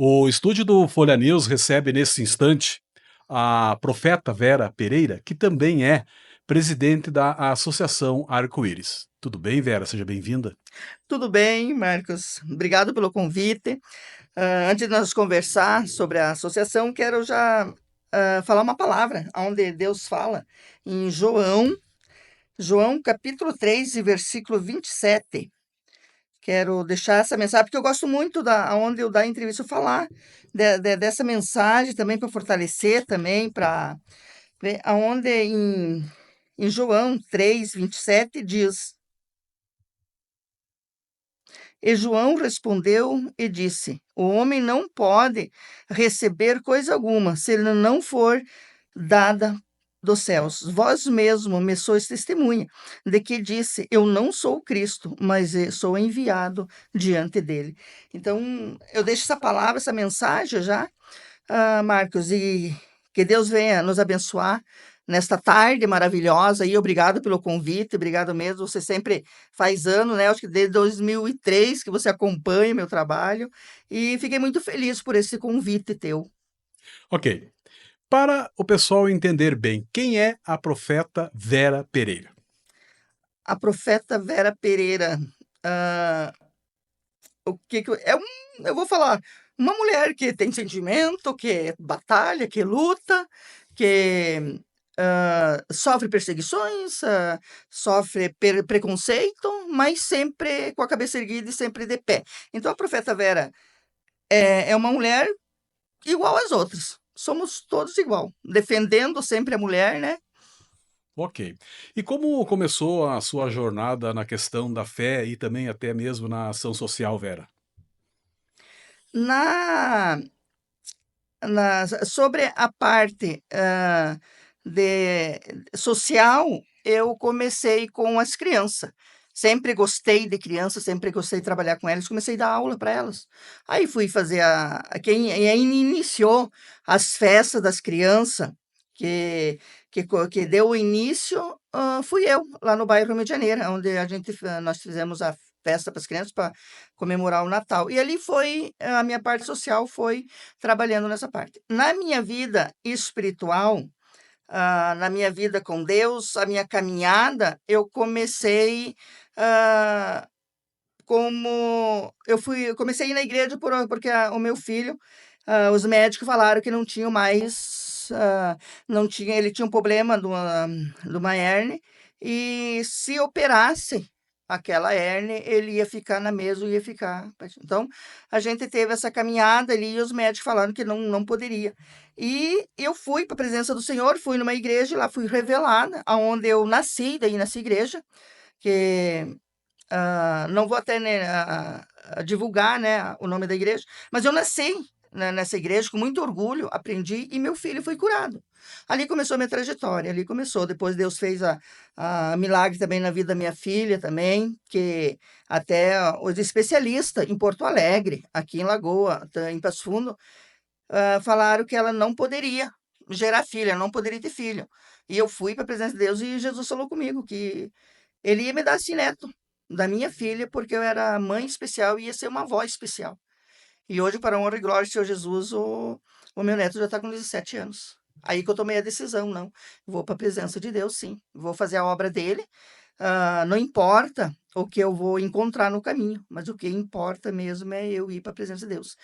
O estúdio do Folha News recebe nesse instante a profeta Vera Pereira, que também é presidente da Associação Arco-Íris. Tudo bem, Vera? Seja bem-vinda. Tudo bem, Marcos? Obrigado pelo convite. Antes de nós conversar sobre a associação, quero já falar uma palavra, onde Deus fala em João capítulo 3, e versículo 27. Quero deixar essa mensagem, porque eu gosto muito da onde eu dar entrevista, eu falar dessa mensagem também para fortalecer também, para ver aonde em João 3, 27 diz: E João respondeu e disse: O homem não pode receber coisa alguma, se ele não for dada dos céus. Vós mesmo me sois testemunha de que disse: Eu não sou o Cristo, mas sou enviado diante dele. Então, eu deixo essa palavra, essa mensagem já, Marcos, e que Deus venha nos abençoar nesta tarde maravilhosa e obrigado pelo convite, obrigado mesmo. Você sempre faz ano, né? Acho que desde 2003 que você acompanha meu trabalho e fiquei muito feliz por esse convite teu. Ok. Para o pessoal entender bem, quem é a profeta Vera Pereira? A profeta Vera Pereira, ah, o que que eu vou falar, uma mulher que tem sentimento, que batalha, que luta, que, sofre perseguições, sofre preconceito, mas sempre com a cabeça erguida e sempre de pé. Então a profeta Vera é uma mulher igual às outras, somos todos igual, defendendo sempre a mulher, né. Ok. E como começou a sua jornada na questão da fé e também até mesmo na ação social, Vera? Na sobre a parte, de social, eu comecei com as crianças. Sempre gostei de criança, sempre gostei de trabalhar com elas, comecei a dar aula para elas. Aí fui fazer e aí iniciou as festas das crianças, que deu o início, fui eu, lá no bairro Medianeira, onde nós fizemos a festa para as crianças para comemorar o Natal. E ali foi a minha parte social, foi trabalhando nessa parte. Na minha vida espiritual, na minha vida com Deus, a minha caminhada, eu comecei, ah, eu comecei a ir na igreja porque o meu filho, os médicos falaram que não tinham mais, não tinha ele tinha um problema de uma hérnia, e se operasse aquela hérnia, ele ia ficar na mesa e ia ficar então, a gente teve essa caminhada ali e os médicos falaram que não poderia. E eu fui para a presença do Senhor, fui numa igreja, lá fui revelada, aonde eu nasci, daí nessa igreja, que não vou até, né, divulgar, né, o nome da igreja, mas eu nasci, né, nessa igreja com muito orgulho, aprendi e meu filho foi curado. Ali começou a minha trajetória, ali começou. Depois Deus fez a milagre também na vida da minha filha também, que até os especialistas em Porto Alegre, aqui em Lagoa, em Passo Fundo, falaram que ela não poderia gerar filha, não poderia ter filho. E eu fui para a presença de Deus e Jesus falou comigo que ele ia me dar esse neto da minha filha, porque eu era mãe especial e ia ser uma avó especial. E hoje, para a honra e glória do Senhor Jesus, o meu neto já está com 17 anos. Aí que eu tomei a decisão, não, vou para a presença de Deus, sim, vou fazer a obra dele. Não importa o que eu vou encontrar no caminho, mas o que importa mesmo é eu ir para a presença de Deus.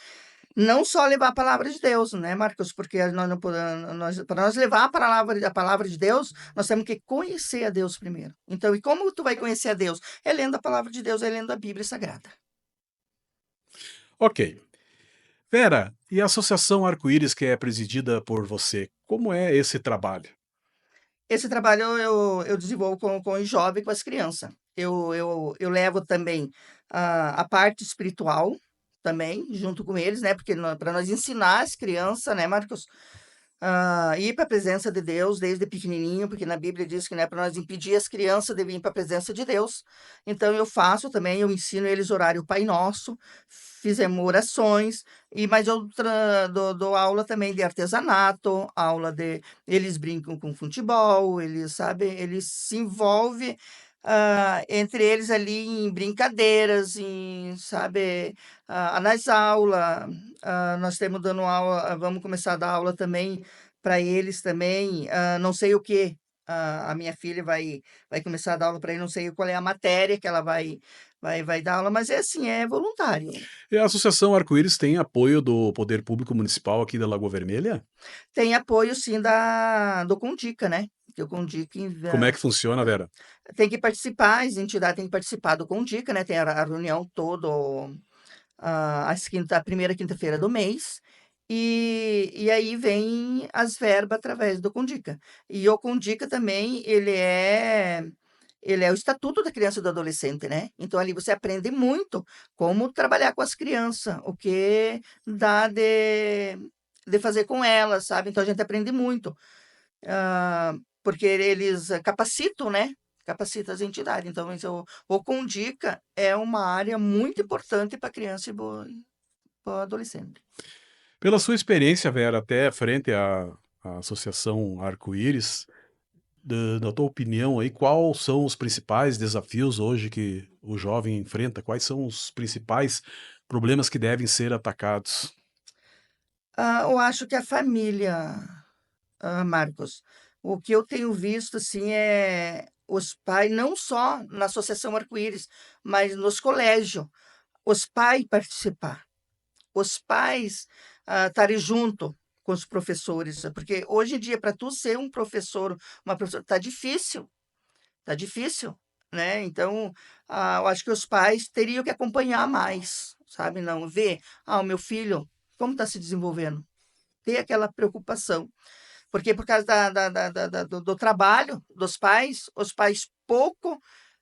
Não só levar a palavra de Deus, né, Marcos, porque nós não podemos, para nós levar a palavra de Deus, nós temos que conhecer a Deus primeiro. Então, e como tu vai conhecer a Deus? É lendo a palavra de Deus, é lendo a Bíblia Sagrada. Ok. Vera, e a Associação Arco-Íris, que é presidida por você, como é esse trabalho? Esse trabalho eu desenvolvo com os jovens, com as crianças. Eu levo também a parte espiritual também, junto com eles, né? Porque para nós ensinar as crianças, né, Marcos? Ir para a presença de Deus desde pequenininho, porque na Bíblia diz que não é para nós impedir as crianças de vir para a presença de Deus. Então eu faço também, eu ensino eles orar o Pai Nosso, fizemos orações, mas eu dou aula também de artesanato, aula de eles brincam com futebol, eles, sabe, eles se envolvem, entre eles ali em brincadeiras, sabe, nas aulas, nós temos dando aula, vamos começar a dar aula também para eles também, não sei o que, a minha filha vai começar a dar aula para ele, não sei qual é a matéria que ela vai dar aula, mas é assim, é voluntário. E a Associação Arco-Íris tem apoio do Poder Público Municipal aqui da Lagoa Vermelha? Tem apoio sim do Condica, né, que o Condica Como é que funciona, Vera? tem que participar, as entidades têm que participar do Condica, né, tem a reunião todo a primeira quinta-feira do mês, e aí vem as verbas através do Condica. E o Condica também, ele é o estatuto da criança e do adolescente, né? Então ali você aprende muito como trabalhar com as crianças, o que dá de fazer com elas, sabe? Então a gente aprende muito, porque eles capacitam, né? Capacita as entidades. Então, o Condica é uma área muito importante para criança e para adolescente. Pela sua experiência, Vera, até frente à Associação Arco-Íris, da tua opinião aí, quais são os principais desafios hoje que o jovem enfrenta? Quais são os principais problemas que devem ser atacados? Eu acho que a família, Marcos, o que eu tenho visto, assim, é os pais, não só na Associação Arco-Íris, mas nos colégios, os pais participar, os pais estarem junto com os professores, porque hoje em dia, para tu ser um professor, uma professora, tá difícil, né? Então, eu acho que os pais teriam que acompanhar mais, sabe? Não ver, o meu filho, como está se desenvolvendo? Ter aquela preocupação. Porque por causa do trabalho dos pais, os pais pouco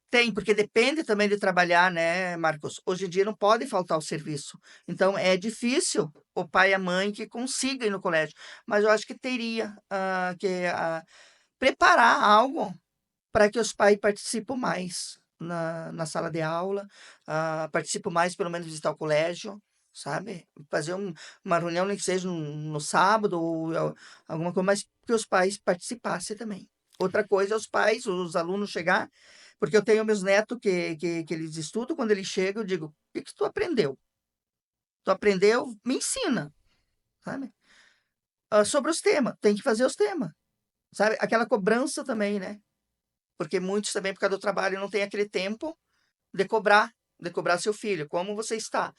têm, porque depende também de trabalhar, né, Marcos? Hoje em dia não pode faltar o serviço. Então é difícil o pai e a mãe que consiga ir no colégio. Mas eu acho que teria que preparar algo para que os pais participem mais na sala de aula, participem mais, pelo menos visitar o colégio, sabe? Fazer uma reunião, nem que seja no sábado ou alguma coisa, mas que os pais participassem também. Outra coisa é os pais, os alunos chegar, porque eu tenho meus netos que eles estudam, quando eles chegam, eu digo, o que que tu aprendeu? Tu aprendeu? Me ensina, sabe? Sobre os temas, tem que fazer os temas, sabe? Aquela cobrança também, né? Porque muitos também, por causa do trabalho, não têm aquele tempo de cobrar seu filho. Como você está? O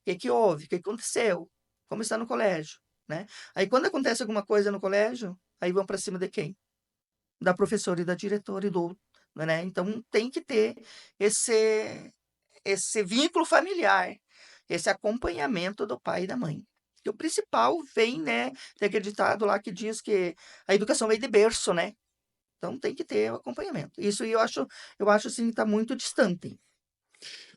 que que houve? O que aconteceu? Como está no colégio? Né? Aí, quando acontece alguma coisa no colégio, aí vão para cima de quem? Da professora e da diretora e do, né? Então, tem que ter esse vínculo familiar, esse acompanhamento do pai e da mãe. E o principal vem, né, tem aquele ditado lá que diz que a educação vem de berço, né? Então tem que ter o acompanhamento. Isso eu acho assim, que está muito distante.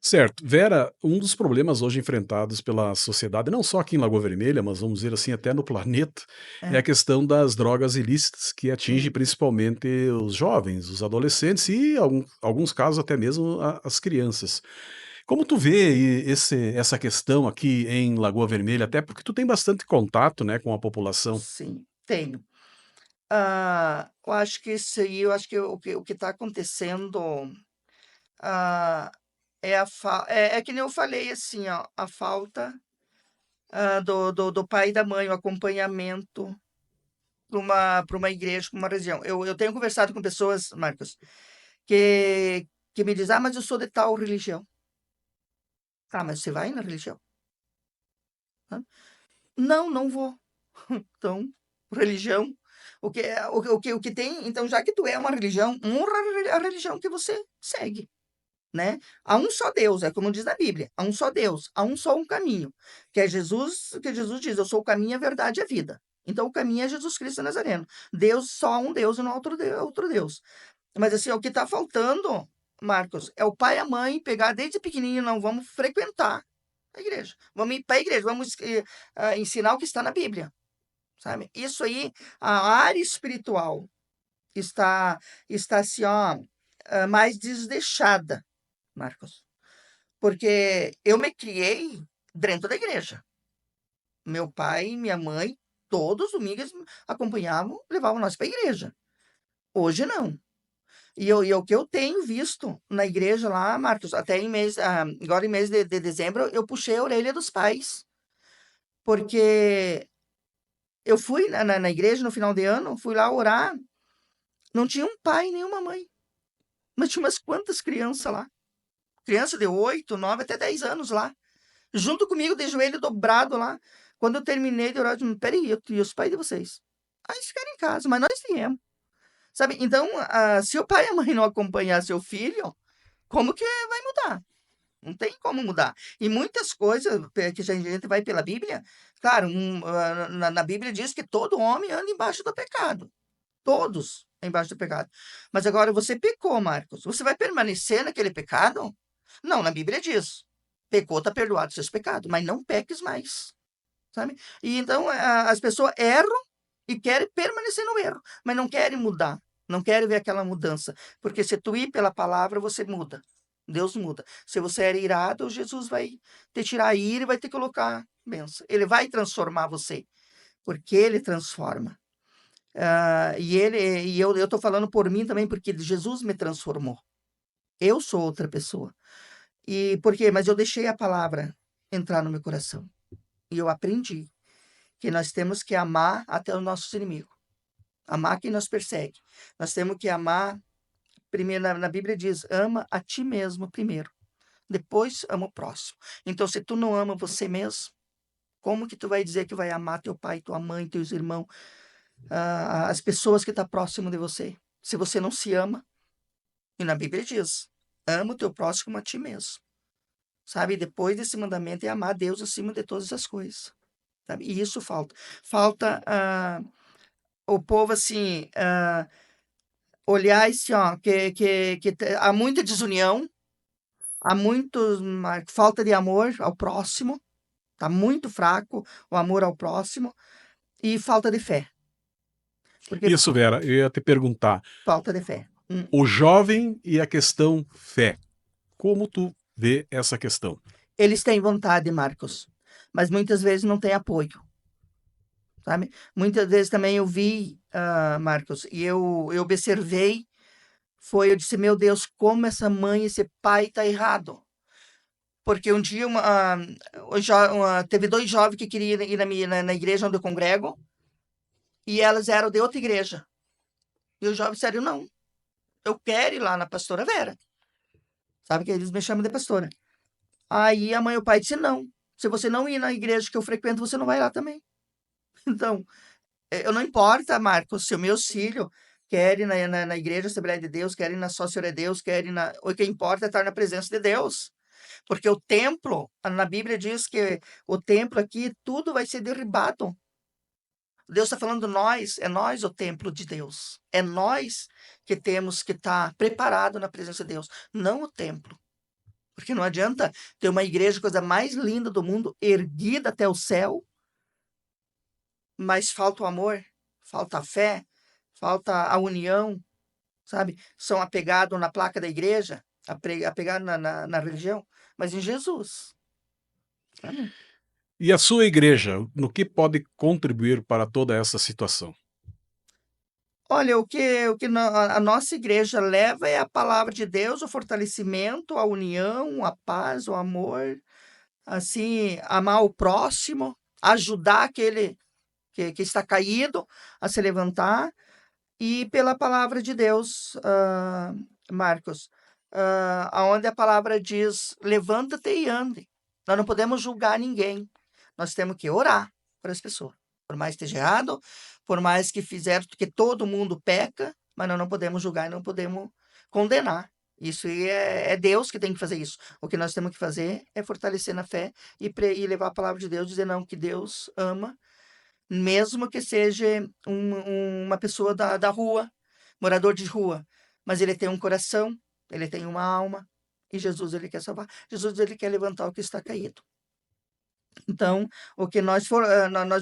Certo. Vera, um dos problemas hoje enfrentados pela sociedade, não só aqui em Lagoa Vermelha, mas vamos dizer assim, até no planeta, é a É, questão das drogas ilícitas, que atinge sim, principalmente os jovens, os adolescentes e, em alguns casos, até mesmo as crianças. Como tu vê essa questão aqui em Lagoa Vermelha, até porque tu tem bastante contato, né, com a população? sim, tenho. Eu acho que isso aí, eu acho que o que está acontecendo, ah, é que nem eu falei, assim, ó, a falta, do pai e da mãe, o acompanhamento para uma igreja, para uma religião. Eu tenho conversado com pessoas, Marcos, que me dizem: mas eu sou de tal religião". "Tá, mas você vai na religião?". "Hã?". "Não, não vou". Então, religião, o que tem, então, já que tu é uma religião, honra a religião que você segue, né. Há um só Deus, é como diz na Bíblia, há um só Deus, há um só um caminho, que Jesus diz: "Eu sou o caminho, a verdade e a vida". Então o caminho é Jesus Cristo Nazareno. Deus, só há um Deus e não há outro Deus. Mas, assim, o que está faltando, Marcos, é o pai e a mãe pegar desde pequenininho: "Não, vamos frequentar a igreja, vamos ir para a igreja, vamos, ensinar o que está na Bíblia". Sabe? Isso aí, a área espiritual está assim, ó, mais desleixada, Marcos. Porque eu me criei dentro da igreja. Meu pai e minha mãe, todos os domingos acompanhavam, levavam nós para a igreja. Hoje não. E o que eu tenho visto na igreja lá, Marcos, até agora em mês de dezembro, eu puxei a orelha dos pais, porque eu fui na igreja no final de ano, fui lá orar, não tinha um pai nem uma mãe, mas tinha umas quantas crianças lá, criança de 8, 9, até 10 anos lá, junto comigo, de joelho dobrado lá. Quando eu terminei de orar, eu disse: peraí, e os pais de vocês? Ah, eles ficaram em casa, mas nós viemos. Sabe? Então, se o pai e a mãe não acompanhar seu filho, como que vai mudar? Não tem como mudar. E muitas coisas que a gente vai pela Bíblia, claro, na Bíblia diz que todo homem anda embaixo do pecado. Todos embaixo do pecado. Mas agora você pecou, Marcos. Você vai permanecer naquele pecado? Não, na Bíblia diz: pecou, está perdoado seus pecados, mas não peques mais. Sabe? E então as pessoas erram e querem permanecer no erro, mas não querem mudar, não querem ver aquela mudança, porque se tu ir pela palavra, você muda. Deus muda. Se você era irado, Jesus vai te tirar a ira e vai te colocar bênção. Ele vai transformar você, porque ele transforma. E eu estou falando por mim também, porque Jesus me transformou. Eu sou outra pessoa. E por quê? Mas eu deixei a palavra entrar no meu coração. E eu aprendi que nós temos que amar até os nossos inimigos. Amar quem nos persegue. Nós temos que amar, primeiro, na Bíblia diz: ama a ti mesmo primeiro, depois ama o próximo. Então, se tu não ama você mesmo, como que tu vai dizer que vai amar teu pai, tua mãe, teus irmãos, as pessoas que estão próximo de você? Se você não se ama, e na Bíblia diz: ama o teu próximo como a ti mesmo. Sabe? Depois desse mandamento é amar Deus acima de todas as coisas. Sabe? E isso falta. Falta o povo assim, olhar assim, ó, há muita desunião, há falta de amor ao próximo, tá muito fraco o amor ao próximo e falta de fé, porque Isso, Vera, eu ia te perguntar, falta de fé. o jovem e a questão fé, como tu vê essa questão? Eles têm vontade, Marcos, mas muitas vezes não têm apoio, sabe? Muitas vezes também eu vi, Marcos, e eu observei, eu disse: meu Deus, como essa mãe, esse pai tá errado. Porque um dia teve 2 jovens que queriam ir na igreja onde eu congrego, e elas eram de outra igreja. E os jovens disseram: não, eu quero ir lá na pastora Vera. Sabe que eles me chamam de pastora. Aí a mãe e o pai disse: não, se você não ir na igreja que eu frequento, você não vai lá também. Então, eu não importa, Marcos, se o meu filho quer ir na igreja Assembleia de Deus, quer ir na Só Senhor é Deus, quer ir na... O que importa é estar na presença de Deus. Porque o templo, na Bíblia diz que o templo aqui, tudo vai ser derribado. Deus está falando nós, é nós o templo de Deus. É nós que temos que estar preparado na presença de Deus, não o templo. Porque não adianta ter uma igreja, coisa mais linda do mundo, erguida até o céu, mas falta o amor, falta a fé, falta a união, sabe? São apegados na placa da igreja, apegados na religião, mas em Jesus. Sabe? E a sua igreja, no que pode contribuir para toda essa situação? Olha, a nossa igreja leva é a palavra de Deus, o fortalecimento, a união, a paz, o amor, assim, amar o próximo, ajudar aquele que está caído a se levantar, e pela palavra de Deus, Marcos, aonde a palavra diz: levanta-te e ande. Nós não podemos julgar ninguém, nós temos que orar para as pessoas. Por mais que esteja errado, por mais que fizeram, que todo mundo peca, mas nós não podemos julgar e não podemos condenar. Isso aí é Deus que tem que fazer isso. O que nós temos que fazer é fortalecer na fé e levar a palavra de Deus, dizer não, que Deus ama, mesmo que seja uma pessoa da rua, morador de rua, mas ele tem um coração, ele tem uma alma, e Jesus ele quer salvar. Jesus ele quer levantar o que está caído. Então, o que nós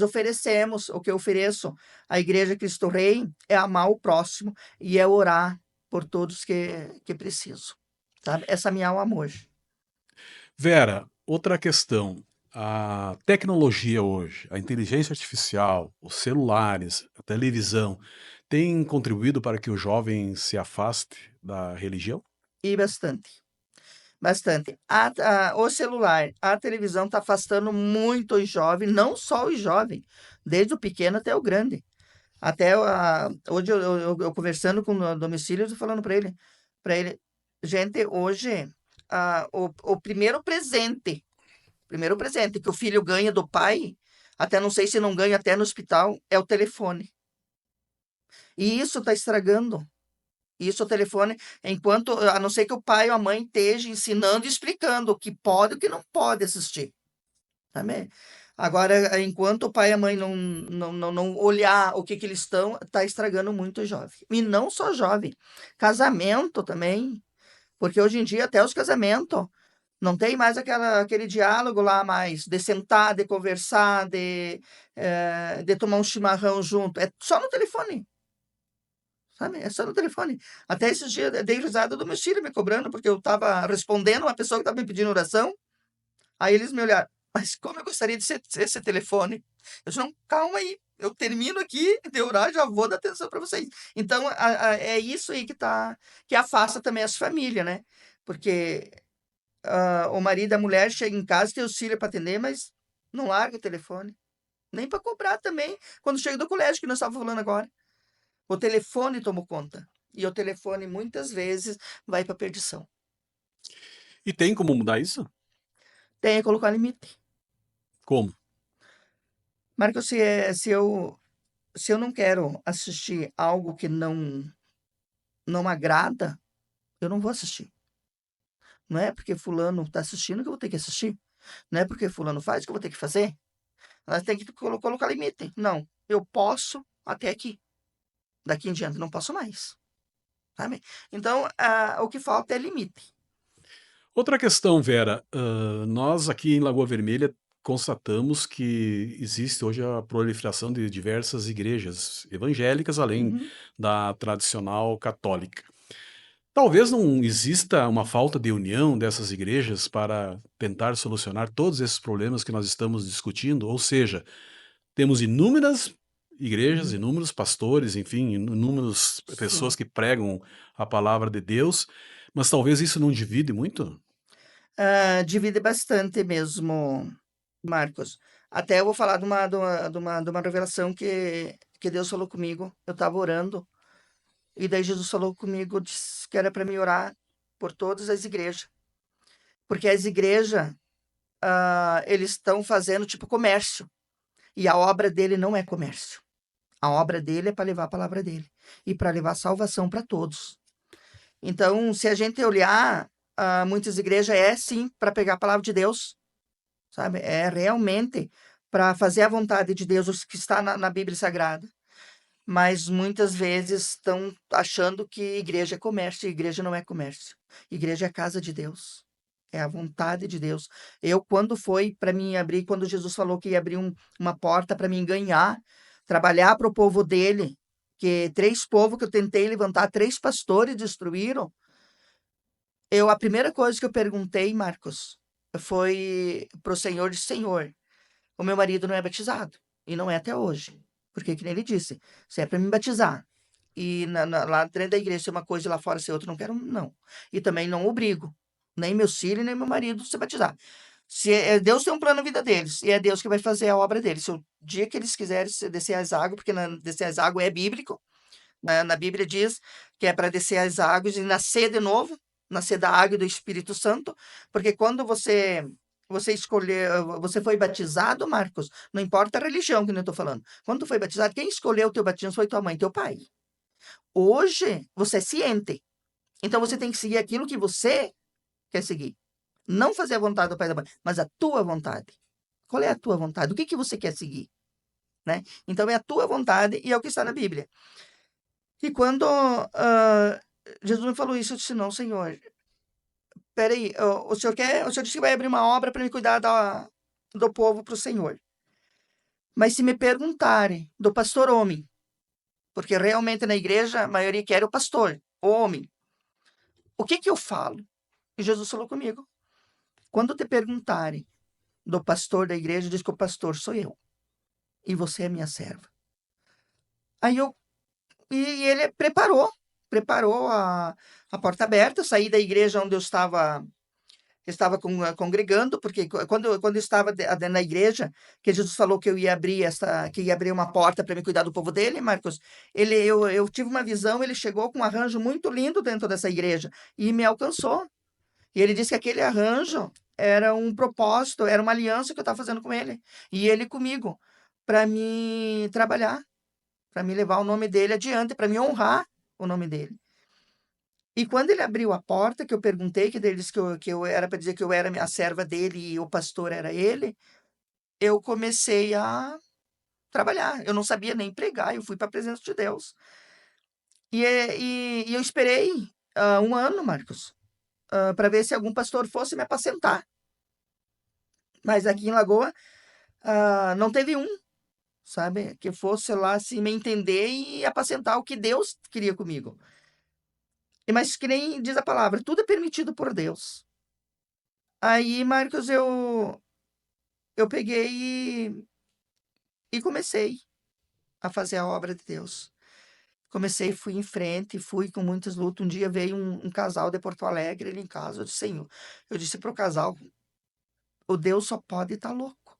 oferecemos, o que eu ofereço à Igreja Cristo Rei é amar o próximo e é orar por todos que precisam, sabe? Essa minha alma amor. Vera, outra questão. A tecnologia hoje, a inteligência artificial, os celulares, a televisão, tem contribuído para que o jovem se afaste da religião? E bastante, bastante. O celular, a televisão está afastando muito os jovens, não só os jovens, desde o pequeno até o grande. Até hoje eu conversando com o domicílio, eu tô falando para ele, gente, hoje o primeiro presente que o filho ganha do pai, até não sei se não ganha até no hospital, é o telefone. E isso está estragando. Isso o telefone, enquanto, a não ser que o pai ou a mãe esteja ensinando e explicando o que pode e o que não pode assistir. Sabe? Agora, enquanto o pai e a mãe não olhar o que, que eles estão, está estragando muito o jovem. E não só jovem, casamento também. Porque hoje em dia, até os casamentos, não tem mais aquele diálogo lá mais, de sentar, de conversar, de tomar um chimarrão junto. É só no telefone. Sabe? É só no telefone. Até esses dias, eu dei risada do meu filho me cobrando, porque eu estava respondendo uma pessoa que estava me pedindo oração. Aí eles me olharam, mas como eu gostaria de ser esse telefone. Eu disse, não, calma aí, eu termino aqui de orar, já vou dar atenção para vocês. Então, é isso aí que afasta também as famílias, né? Porque o marido e a mulher chegam em casa, tem os filhos para atender, mas não larga o telefone. Nem para cobrar também, quando chega do colégio, que nós estávamos falando agora. O telefone tomou conta. E o telefone, muitas vezes, vai para perdição. E tem como mudar isso? Tem que colocar limite. Como? Marcos, se eu não quero assistir algo que não agrada, eu não vou assistir. Não é porque fulano está assistindo que eu vou ter que assistir. Não é porque fulano faz que eu vou ter que fazer. Nós tem que colocar limite. Não, eu posso até aqui. Daqui em diante não posso mais. Sabe? Então, o que falta é limite. Outra questão, Vera, nós aqui em Lagoa Vermelha constatamos que existe hoje a proliferação de diversas igrejas evangélicas, além Uhum. da tradicional católica. Talvez não exista uma falta de união dessas igrejas para tentar solucionar todos esses problemas que nós estamos discutindo, ou seja, temos inúmeras igrejas, Uhum. inúmeros pastores, enfim, inúmeras pessoas Sim. que pregam a palavra de Deus, mas talvez isso não divide muito? Divide bastante mesmo, Marcos. Até eu vou falar de uma revelação que Deus falou comigo. Eu estava orando, e daí Jesus falou comigo, disse que era para mim orar por todas as igrejas. Porque as igrejas, eles estão fazendo tipo comércio. E a obra dele não é comércio. A obra dele é para levar a palavra dele. E para levar salvação para todos. Então, se a gente olhar, muitas igrejas é sim para pegar a palavra de Deus, sabe? É realmente para fazer a vontade de Deus, o que está na Bíblia Sagrada. Mas muitas vezes estão achando que igreja é comércio, e igreja não é comércio. Igreja é casa de Deus. É a vontade de Deus. Eu, quando foi para mim abrir, quando Jesus falou que ia abrir uma porta para mim ganhar, trabalhar para o povo dele, que 3 povos que eu tentei levantar, 3 pastores destruíram, a primeira coisa que eu perguntei, Marcos, foi pro Senhor, disse, Senhor, o meu marido não é batizado, e não é até hoje. Porque, que nem ele disse, se é para me batizar, e lá dentro da igreja ser uma coisa e lá fora ser outra, não quero, não. E também não obrigo, nem meu filho, nem meu marido a se batizar. Se Deus tem um plano na vida deles, e é Deus que vai fazer a obra deles. Se o dia que eles quiserem descer as águas, porque descer as águas é bíblico, na Bíblia diz que é para descer as águas e nascer de novo, nascer da água e do Espírito Santo, porque quando você escolheu, você foi batizado, Marcos, não importa a religião que eu estou falando. Quando tu foi batizado, quem escolheu o teu batismo foi tua mãe, teu pai. Hoje, você é ciente. Então, você tem que seguir aquilo que você quer seguir. Não fazer a vontade do pai e da mãe, mas a tua vontade. Qual é a tua vontade? O que você quer seguir? Né? Então, é a tua vontade e é o que está na Bíblia. E quando Jesus me falou isso, eu disse, não, Senhor, peraí, o senhor disse que vai abrir uma obra para me cuidar do povo para o Senhor. Mas se me perguntarem do pastor homem, porque realmente na igreja a maioria quer o pastor, o homem, o que eu falo? E Jesus falou comigo, quando te perguntarem do pastor da igreja, diz que o pastor sou eu, e você é minha serva. Aí eu e ele preparou a porta aberta. Eu saí da igreja onde eu estava congregando, porque quando eu estava dentro da igreja, que Jesus falou que eu ia abrir que ia abrir uma porta para me cuidar do povo dele, Marcos, eu tive uma visão, ele chegou com um arranjo muito lindo dentro dessa igreja e me alcançou. E ele disse que aquele arranjo era um propósito, era uma aliança que eu estava fazendo com ele e ele comigo, para me trabalhar, para me levar o nome dele adiante, para me honrar o nome dele. E quando ele abriu a porta, que eu perguntei, que ele disse que eu era para dizer que eu era a serva dele e o pastor era ele, eu comecei a trabalhar. Eu não sabia nem pregar, eu fui para a presença de Deus. E eu esperei 1 ano, Marcos, para ver se algum pastor fosse me apacentar. Mas aqui em Lagoa não teve um, sabe, que fosse lá se me entender e apacentar o que Deus queria comigo. Mas que nem diz a palavra, tudo é permitido por Deus. Aí, Marcos, eu peguei e comecei a fazer a obra de Deus. Comecei, fui em frente, fui com muitas lutas. Um dia veio um casal de Porto Alegre ali em casa. Eu disse, Senhor, eu disse pro casal, o Deus só pode estar louco.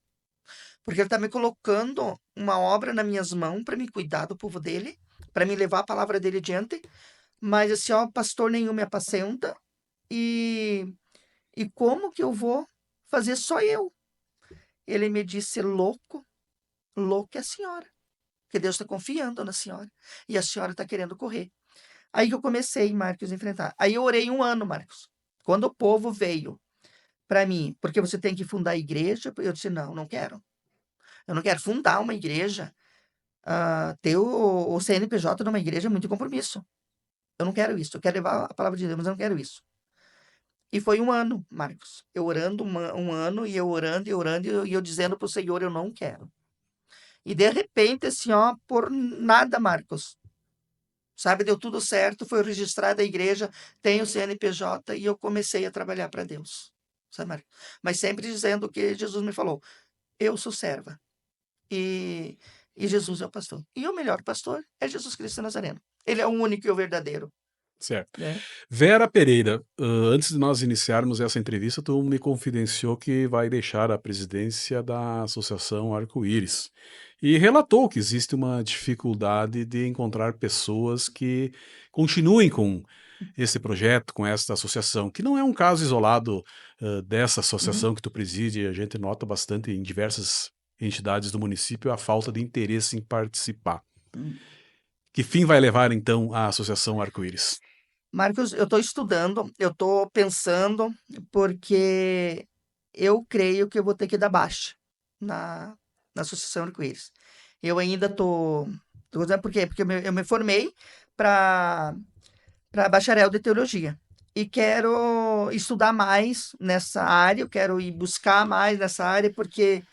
Porque ele está me colocando uma obra nas minhas mãos para me cuidar do povo dele, para me levar a palavra dele adiante. Mas assim, ó, pastor nenhum me apacenta. E, e como que eu vou fazer só eu? Ele me disse, louco, louco é a senhora. Porque Deus está confiando na senhora. E a senhora está querendo correr. Aí que eu comecei, Marcos, a enfrentar. Aí eu orei 1 ano, Marcos. Quando o povo veio para mim, porque você tem que fundar a igreja, eu disse, não, não quero. Eu não quero fundar uma igreja. Ter o CNPJ numa igreja é muito compromisso. Eu não quero isso. Eu quero levar a palavra de Deus, mas eu não quero isso. E foi 1 ano, Marcos. Eu orando 1 ano, e eu orando e orando, e eu dizendo para o Senhor, eu não quero. E de repente, assim, ó, por nada, Marcos, sabe, deu tudo certo, foi registrada a igreja, tem o CNPJ e eu comecei a trabalhar para Deus, sabe, Marcos? Mas sempre dizendo o que Jesus me falou, eu sou serva e, e Jesus é o pastor. E o melhor pastor é Jesus Cristo Nazareno. Ele é o único e o verdadeiro, Certo. né? Vera Pereira, antes de nós iniciarmos essa entrevista, tu me confidenciou que vai deixar a presidência da Associação Arco-Íris e relatou que existe uma dificuldade de encontrar pessoas que continuem com esse projeto, com esta associação, que não é um caso isolado dessa Uhum. associação que tu preside. A gente nota bastante em diversas entidades do município a falta de interesse em participar. Uhum. Que fim vai levar, então, a Associação Arco-Íris? Marcos, eu estou estudando, eu estou pensando, porque eu creio que eu vou ter que dar baixa na, na Associação Arco-Íris. Eu ainda estou. Por quê? Porque eu me formei para bacharel de teologia. E quero estudar mais nessa área, eu quero ir buscar mais nessa área, porque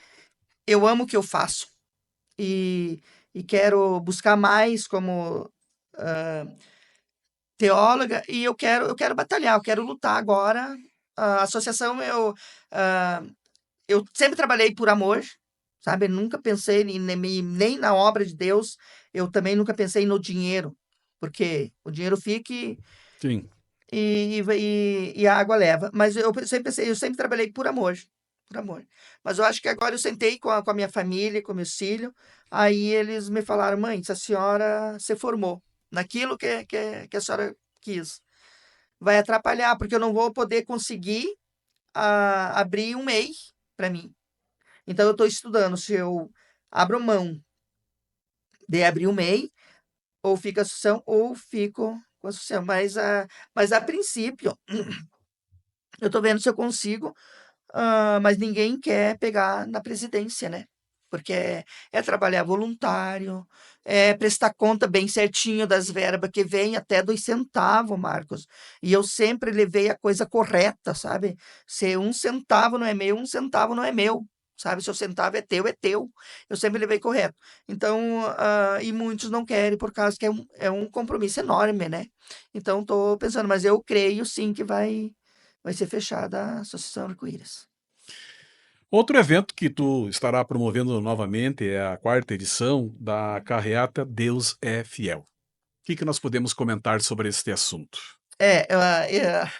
eu amo o que eu faço. E quero buscar mais como teóloga, e eu quero batalhar, eu quero lutar agora. A associação, ah, eu sempre trabalhei por amor, sabe? Nunca pensei nem na obra de Deus, eu também nunca pensei no dinheiro, porque o dinheiro fica Sim. e a água leva. Mas eu sempre trabalhei por amor, por amor. Mas eu acho que agora eu sentei com a minha família, com meus filhos, aí eles me falaram, mãe, se a senhora se formou naquilo que a senhora quis, vai atrapalhar, porque eu não vou poder conseguir abrir um MEI para mim. Então eu estou estudando se eu abro mão de abrir um MEI, ou fico a associação, ou fico com a associação. Mas a princípio, eu estou vendo se eu consigo. Mas ninguém quer pegar na presidência, né? Porque é trabalhar voluntário, é prestar conta bem certinho das verbas que vem até dos centavos, Marcos. E eu sempre levei a coisa correta, sabe? Se 1 centavo não é meu, 1 centavo não é meu. Sabe, se o centavo é teu, é teu. Eu sempre levei correto. Então, e muitos não querem, por causa que é um compromisso enorme, né? Então, estou pensando, mas eu creio sim que vai ser fechada a Associação Arco-Íris. Outro evento que tu estará promovendo novamente é a 4ª edição da carreata Deus é Fiel. que nós podemos comentar sobre este assunto?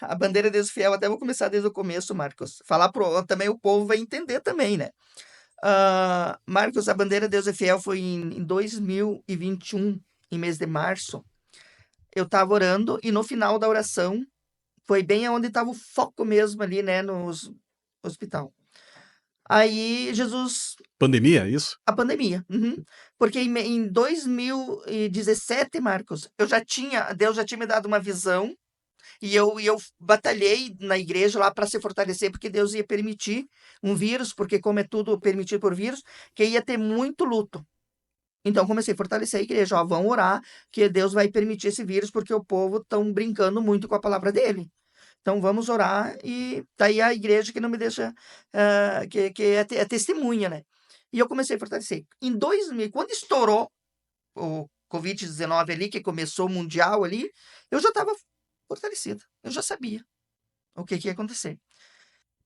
A bandeira Deus Fiel, até vou começar desde o começo, Marcos. Falar também o povo vai entender também, né? Marcos, a bandeira Deus é Fiel foi em 2021, em mês de março. Eu estava orando e no final da oração foi bem aonde estava o foco mesmo ali, né, no hospital. Aí Jesus, Pandemia, é isso? a pandemia, porque em 2017, Marcos, Deus já tinha me dado uma visão e eu batalhei na igreja lá para se fortalecer, porque Deus ia permitir um vírus, porque como é tudo permitido por vírus, que ia ter muito luto. Então comecei a fortalecer a igreja, ó, vão orar que Deus vai permitir esse vírus, porque o povo estão brincando muito com a palavra dele. Então vamos orar e daí a igreja que não me deixa, que é testemunha, né. E eu comecei a fortalecer. Em 2000, quando estourou o Covid-19 ali, que começou o mundial ali, eu já estava fortalecida, eu já sabia o que ia acontecer.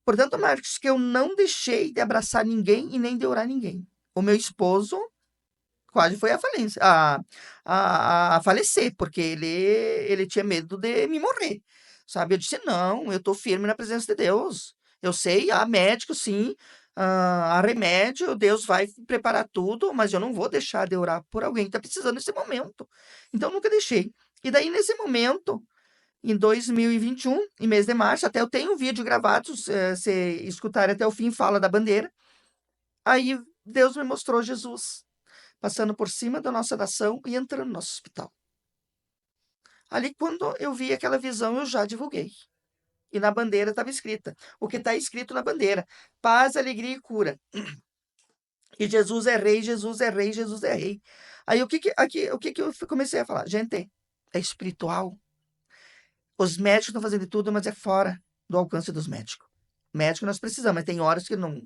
Portanto, Marcos, que eu não deixei de abraçar ninguém e nem de orar ninguém. O meu esposo quase foi à falência, a falecer, porque ele tinha medo de me morrer, sabe. Eu disse: "Não, eu estou firme na presença de Deus. Eu sei, há médico sim, há remédio, Deus vai preparar tudo, mas eu não vou deixar de orar por alguém que está precisando nesse momento". Então nunca deixei. E daí nesse momento, em 2021, em mês de março, até eu tenho um vídeo gravado, se escutarem até o fim, fala da bandeira. Aí Deus me mostrou Jesus passando por cima da nossa nação e entrando no nosso hospital. Ali, quando eu vi aquela visão, eu já divulguei. E na bandeira estava escrita, o que está escrito na bandeira: paz, alegria e cura. E Jesus é rei, Jesus é rei, Jesus é rei. Aí o que que eu comecei a falar? Gente, é espiritual. Os médicos estão fazendo de tudo, mas é fora do alcance dos médicos. Médico nós precisamos, mas tem horas que não.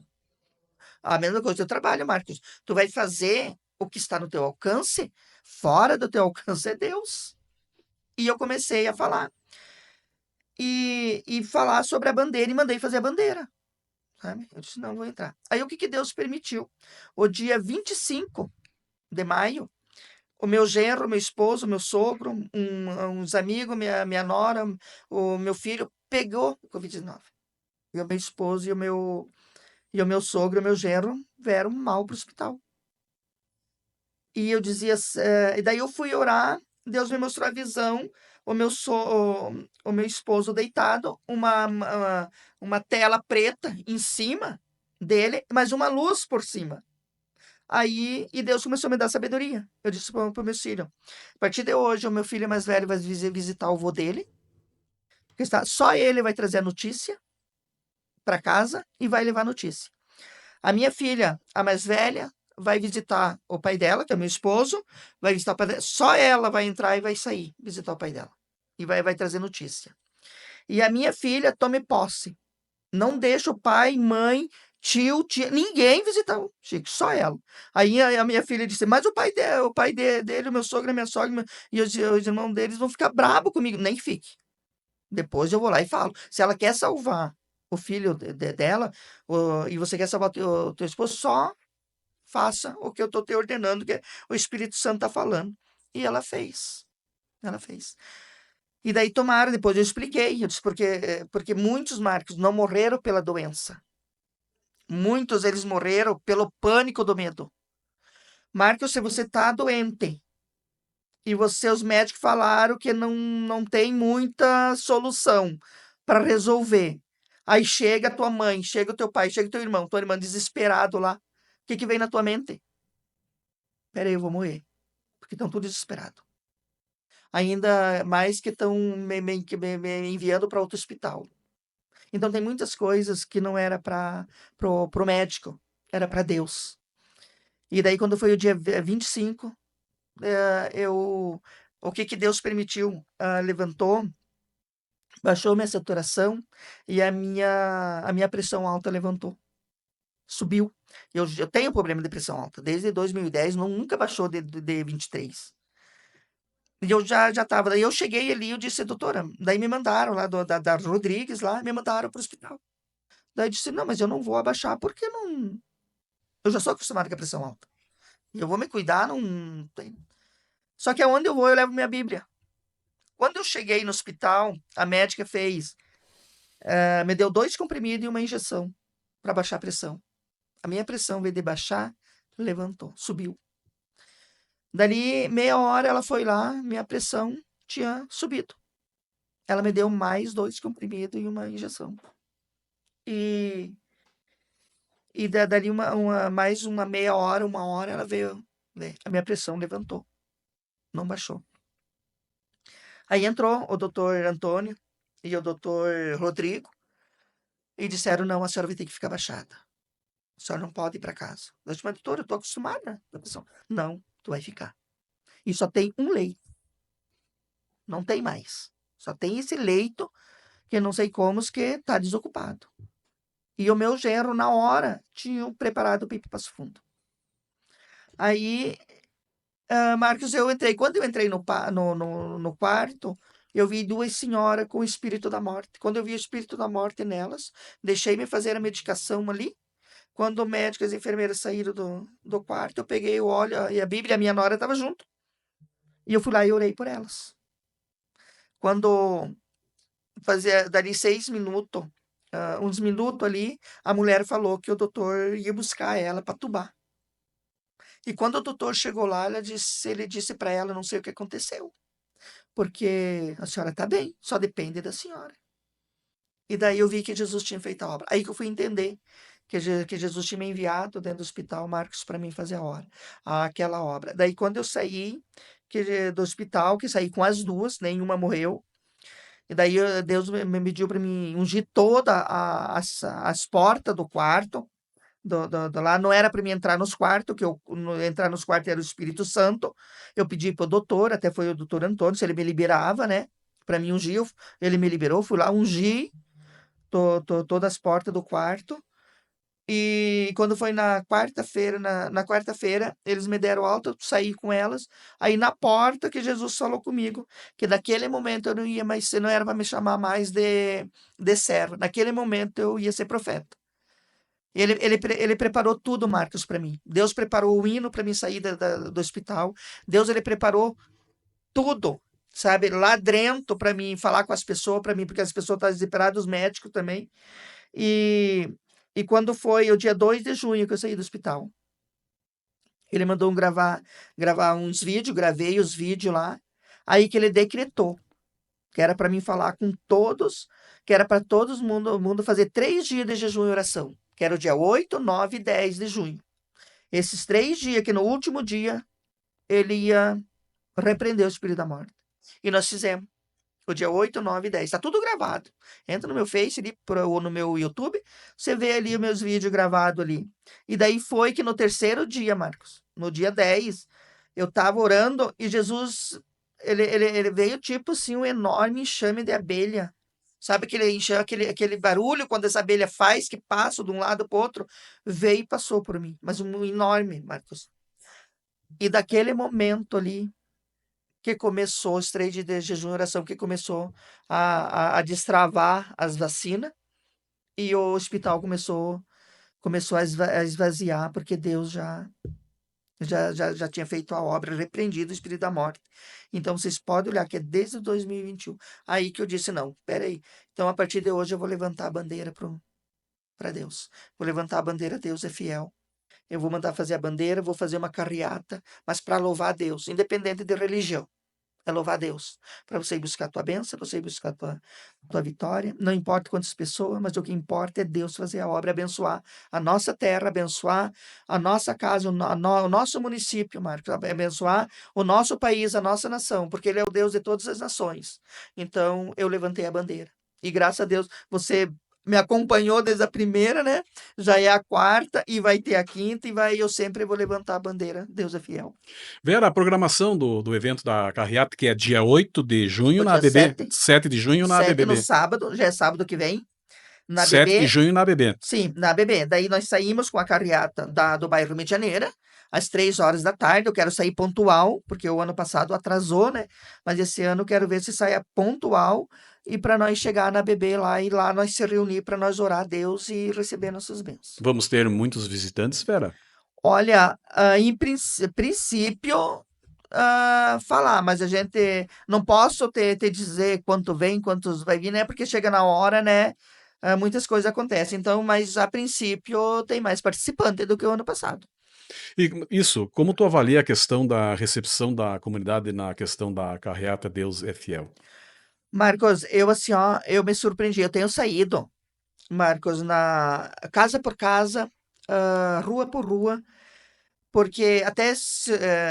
A mesma coisa do trabalho, Marcos. Tu vai fazer o que está no teu alcance, fora do teu alcance é Deus. E eu comecei a falar. E falar sobre a bandeira e mandei fazer a bandeira, sabe? Eu disse: não vou entrar. Aí o que que Deus permitiu? O dia 25 de maio, o meu genro, meu esposo, meu sogro, uns amigos, minha nora, o meu filho pegou o Covid-19. E o meu esposo e o meu sogro e o meu genro vieram mal para o hospital. E eu dizia, e daí eu fui orar, Deus me mostrou a visão, o meu esposo deitado, uma tela preta em cima dele, mas uma luz por cima. Aí, e Deus começou a me dar sabedoria. Eu disse para o meu filho: a partir de hoje, o meu filho mais velho vai visitar o avô dele, porque só ele vai trazer a notícia para casa e vai levar a notícia. A minha filha, a mais velha, vai visitar o pai dela, que é meu esposo, vai visitar o pai dela. Só ela vai entrar e vai sair visitar o pai dela. E vai trazer notícia. E a minha filha tome posse. Não deixa o pai, mãe, tio, tia, ninguém visitar o Chico, só ela. Aí a minha filha disse: mas o pai dele, o meu sogro, a minha sogra e os irmãos deles vão ficar brabo comigo. Nem fique. Depois eu vou lá e falo. Se ela quer salvar o filho dela, e você quer salvar o teu esposo, só faça o que eu estou te ordenando, que o Espírito Santo está falando. E ela fez. Ela fez. E daí tomaram, depois eu expliquei, eu disse, porque muitos, Marcos, não morreram pela doença. Muitos eles morreram pelo pânico do medo. Marcos, se você está doente e os médicos falaram que não tem muita solução para resolver. Aí chega a tua mãe, chega o teu pai, chega o teu irmão, tua irmã desesperado lá. O que que vem na tua mente? Peraí, eu vou morrer. Porque estão tudo desesperados. Ainda mais que estão me enviando para outro hospital. Então tem muitas coisas que não era para pro médico, era para Deus. E daí quando foi o dia 25, o que que Deus permitiu? Levantou, baixou minha saturação e a minha pressão alta levantou, subiu. Eu tenho problema de pressão alta, desde 2010 nunca baixou de 23. E eu já estava, daí eu cheguei ali, eu disse: doutora, daí me mandaram lá da Rodrigues lá, me mandaram para o hospital. Daí eu disse: não, mas eu não vou abaixar porque não, eu já sou acostumado com a pressão alta. E eu vou me cuidar, não tem. Só que aonde eu vou, eu levo minha Bíblia. Quando eu cheguei no hospital, a médica me deu 2 comprimidos e uma injeção para baixar a pressão. A minha pressão, veio de baixar, levantou, subiu. Dali, meia hora, ela foi lá, minha pressão tinha subido. Ela me deu mais 2 comprimidos e uma injeção. E, dali mais uma meia hora, 1 hora, ela veio, né? A minha pressão levantou, não baixou. Aí entrou o doutor Antônio e o doutor Rodrigo e disseram, não, a senhora vai ter que ficar baixada. A senhora não pode ir para casa. Eu disse, mas doutor, eu estou acostumada. Não, tu vai ficar. E só tem um leito. Não tem mais. Só tem esse leito que eu não sei como que está desocupado. E o meu genro, na hora, tinha preparado para ir para Passo Fundo. Aí, Marcos, eu entrei. Quando eu entrei no quarto, eu vi 2 senhoras com o espírito da morte. Quando eu vi o espírito da morte nelas, deixei-me fazer a medicação ali. Quando o médico e as enfermeiras saíram do quarto, eu peguei o óleo e a Bíblia, a minha nora estava junto. E eu fui lá e orei por elas. Quando fazia dali 6 minutos, uns minutos ali, a mulher falou que o doutor ia buscar ela para tubar. E quando o doutor chegou lá, ele disse para ela, não sei o que aconteceu, porque a senhora está bem, só depende da senhora. E daí eu vi que Jesus tinha feito a obra. Aí que eu fui entender que Jesus tinha me enviado dentro do hospital, Marcos, para mim fazer aquela obra. Daí quando eu saí do hospital, que saí com as 2, nenhuma morreu, e daí Deus me pediu para mim ungir todas as portas do quarto, lá não era para mim entrar nos quartos, que entrar nos quartos era o Espírito Santo. Eu pedi para o doutor, até foi o doutor Antônio, se ele me liberava, né? Para mim ungir, ele me liberou, fui lá ungir todas as portas do quarto. E quando foi na quarta-feira, na quarta-feira, eles me deram alta, eu saí com elas. Aí na porta que Jesus falou comigo, que naquele momento eu não ia mais ser, não era para me chamar mais de servo. Naquele momento eu ia ser profeta. Ele preparou tudo, Marcos, para mim. Deus preparou o hino para mim sair do hospital. Deus, ele preparou tudo, sabe? Lá dentro para mim falar com as pessoas, para mim, porque as pessoas estão desesperadas, os médicos também. E, quando foi o dia 2 de junho que eu saí do hospital, ele mandou gravar uns vídeos, gravei os vídeos lá. Aí que ele decretou que era para mim falar com todos, que era para todo mundo fazer 3 dias de jejum e oração, que era o dia 8, 9 e 10 de junho. Esses 3 dias, que no último dia ele ia repreender o espírito da morte. E nós fizemos. O dia 8, 9 e 10. Está tudo gravado. Entra no meu Face ali, ou no meu YouTube, você vê ali os meus vídeos gravados ali. E daí foi que no terceiro dia, Marcos, no dia 10, eu estava orando e Jesus, ele veio tipo assim, um enorme enxame de abelha. Sabe aquele barulho quando essa abelha faz, que passa de um lado para o outro? Veio e passou por mim. Mas um enorme, Marcos. E daquele momento ali, que começou os 3 dias de jejum e oração, que começou a destravar as vacinas, e o hospital começou a esvaziar, porque Deus já tinha feito a obra, repreendido o espírito da morte. Então vocês podem olhar que é desde 2021. Aí que eu disse, não, peraí. Então a partir de hoje eu vou levantar a bandeira para Deus. Vou levantar a bandeira, Deus é fiel. Eu vou mandar fazer a bandeira, vou fazer uma carreata, mas para louvar a Deus, independente de religião. É louvar a Deus. Para você ir buscar a tua bênção, para você ir buscar a tua vitória. Não importa quantas pessoas, mas o que importa é Deus fazer a obra, abençoar a nossa terra, abençoar a nossa casa, o nosso município, Marcos, abençoar o nosso país, a nossa nação, porque Ele é o Deus de todas as nações. Então, eu levantei a bandeira. E graças a Deus, você me acompanhou desde a primeira, né? Já é a quarta e vai ter a quinta, e eu sempre vou levantar a bandeira. Deus é fiel. Vera, a programação do evento da carreata, que é dia 8 de junho O na dia ABB, 7. 7 de junho na 7 no ABBB. sábado, já é sábado que vem, na 7 de ABB. junho na ABB. Sim, na ABB. Daí nós saímos com a carreata do bairro Medianeira, às 3 horas da tarde. Eu quero sair pontual, porque o ano passado atrasou, né? Mas esse ano eu quero ver se saia pontual, e para nós chegar na ABB lá, e lá nós se reunir para nós orar a Deus e receber nossas bênçãos. Vamos ter muitos visitantes, Vera? Olha, em princípio, falar, mas a gente não posso te dizer quanto vem, quantos vai vir, né? Porque chega na hora, né? Muitas coisas acontecem. Então, mas a princípio tem mais participante do que o ano passado. E isso, como tu avalia a questão da recepção da comunidade na questão da carreata Deus é Fiel? Marcos, eu assim, ó, eu me surpreendi. Eu tenho saído, Marcos, na casa por casa, rua por rua, porque até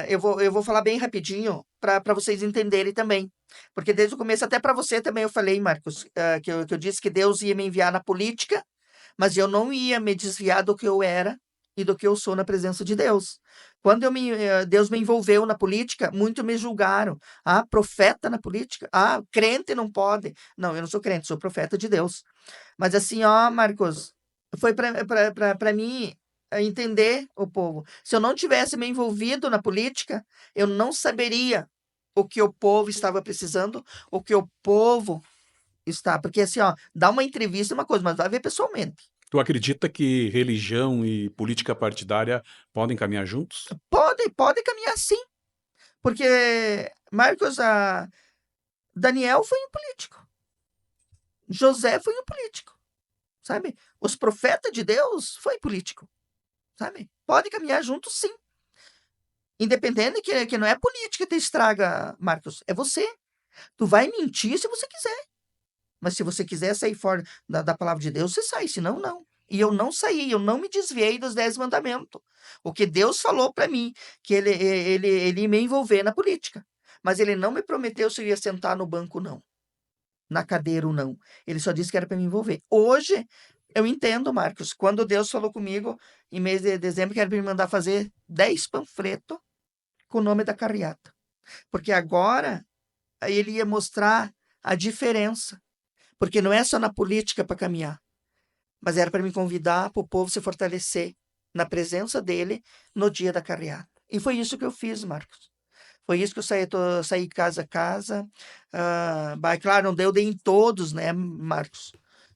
eu vou falar bem rapidinho para vocês entenderem também. Porque desde o começo, até para você também eu falei, Marcos, que eu disse que Deus ia me enviar na política, mas eu não ia me desviar do que eu era e do que eu sou na presença de Deus. Quando Deus me envolveu na política, muito me julgaram. Ah, profeta na política? Ah, crente não pode. Não, eu não sou crente, sou profeta de Deus. Mas assim, ó, Marcos, foi para mim entender o povo. Se eu não tivesse me envolvido na política, eu não saberia o que o povo estava precisando, o que o povo está. Porque assim, ó, dar uma entrevista é uma coisa, mas vai ver pessoalmente. Tu acredita que religião e política partidária podem caminhar juntos? Pode caminhar sim, porque Marcos, Daniel foi um político, José foi um político, sabe? Os profetas de Deus foi político, sabe? Pode caminhar juntos sim. Independente que não é política que te estraga, Marcos, é você. Tu vai mentir se você quiser. Mas se você quiser sair fora da palavra de Deus, você sai, senão não. E eu não saí, eu não me desviei dos 10 mandamentos. O que Deus falou para mim, que ele ia me envolver na política. Mas ele não me prometeu se eu ia sentar no banco, não. Na cadeira ou não. Ele só disse que era para me envolver. Hoje, eu entendo, Marcos, quando Deus falou comigo, em mês de dezembro, que era para me mandar fazer 10 panfletos com o nome da carreata. Porque agora ele ia mostrar a diferença. Porque não é só na política para caminhar, mas era para me convidar para o povo se fortalecer na presença dele no dia da carreata. E foi isso que eu fiz, Marcos. Foi isso que saí casa a casa. Claro, não deu, dei em todos, né, Marcos?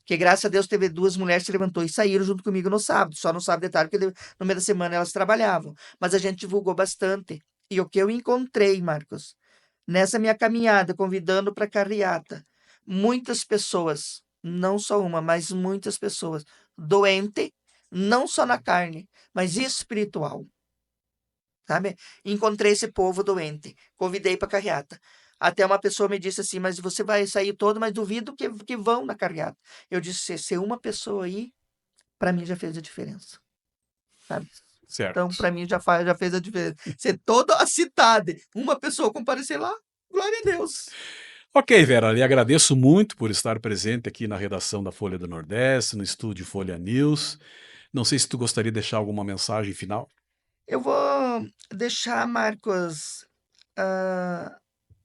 Que graças a Deus teve duas mulheres que se levantou e saíram junto comigo no sábado, só no sábado de tarde, porque no meio da semana elas trabalhavam. Mas a gente divulgou bastante. E o que eu encontrei, Marcos, nessa minha caminhada, convidando para a carreata, muitas pessoas, não só uma, mas muitas pessoas, doente, não só na carne, mas espiritual, sabe? Encontrei esse povo doente, convidei para a carreata. Até uma pessoa me disse assim, mas você vai sair todo, mas duvido que vão na carreata. Eu disse, se ser uma pessoa aí, para mim já fez a diferença, sabe? Então, Certo. para mim já fez a diferença. Ser toda a cidade, uma pessoa comparecer lá, glória a Deus. Ok, Vera, lhe agradeço muito por estar presente aqui na redação da Folha do Nordeste, no estúdio Folha News. Não sei se tu gostaria de deixar alguma mensagem final. Eu vou deixar, Marcos, ah,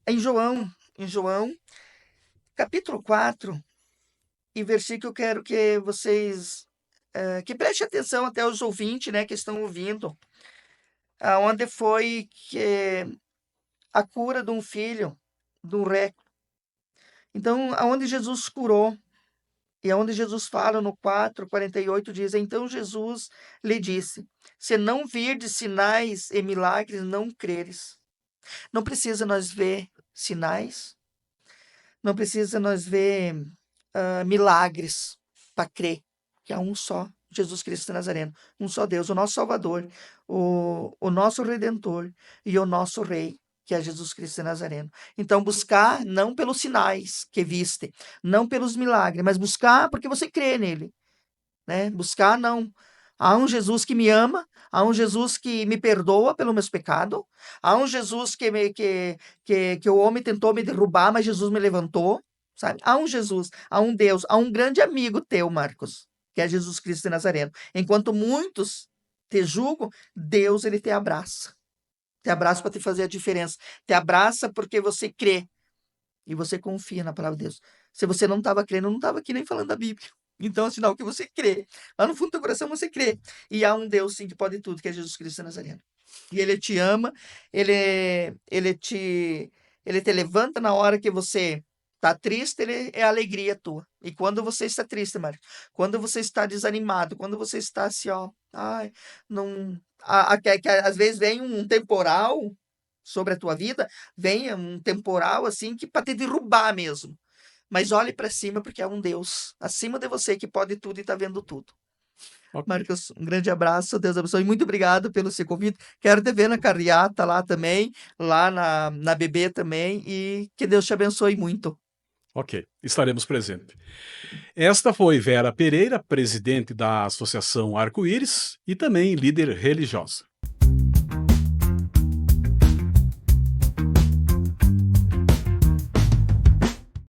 em João, capítulo 4 e versículo, eu quero que vocês que prestem atenção, até os ouvintes, né, que estão ouvindo, aonde foi que a cura de um filho, de um ré. Então, aonde Jesus curou, e aonde Jesus fala no 4:48 diz: Então Jesus lhe disse: Se não virdes sinais e milagres, não creres. Não precisa nós ver sinais, não precisa nós ver milagres para crer que há um só Jesus Cristo Nazareno, um só Deus, o nosso Salvador, o nosso Redentor e o nosso Rei, que é Jesus Cristo Nazareno. Então, buscar não pelos sinais que viste, não pelos milagres, mas buscar porque você crê nele, né? Buscar não. Há um Jesus que me ama, há um Jesus que me perdoa pelos meus pecados, há um Jesus que o homem tentou me derrubar, mas Jesus me levantou, sabe? Há um Jesus, há um Deus, há um grande amigo teu, Marcos, que é Jesus Cristo de Nazareno. Enquanto muitos te julgam, Deus ele te abraça. Te abraça para te fazer a diferença. Te abraça porque você crê e você confia na palavra de Deus. Se você não estava crendo, não estava aqui nem falando da Bíblia. Então é sinal que você crê. Lá no fundo do teu coração você crê. E há um Deus sim que pode tudo, que é Jesus Cristo Nazareno. E ele te ama, ele te levanta na hora que você está triste, ele é a alegria tua. E quando você está triste, Mário, quando você está desanimado, quando você está assim, ó, ai, não, às vezes vem um temporal, sobre a tua vida, venha um temporal assim que para te derrubar mesmo. Mas olhe para cima porque é um Deus acima de você que pode tudo e está vendo tudo. Ok. Marcos, um grande abraço, Deus abençoe. Muito obrigado pelo seu convite. Quero te ver na carreata lá também, lá na BB também, e que Deus te abençoe muito. Ok, estaremos presentes. Esta foi Vera Pereira, presidente da Associação Arco-Íris e também líder religiosa.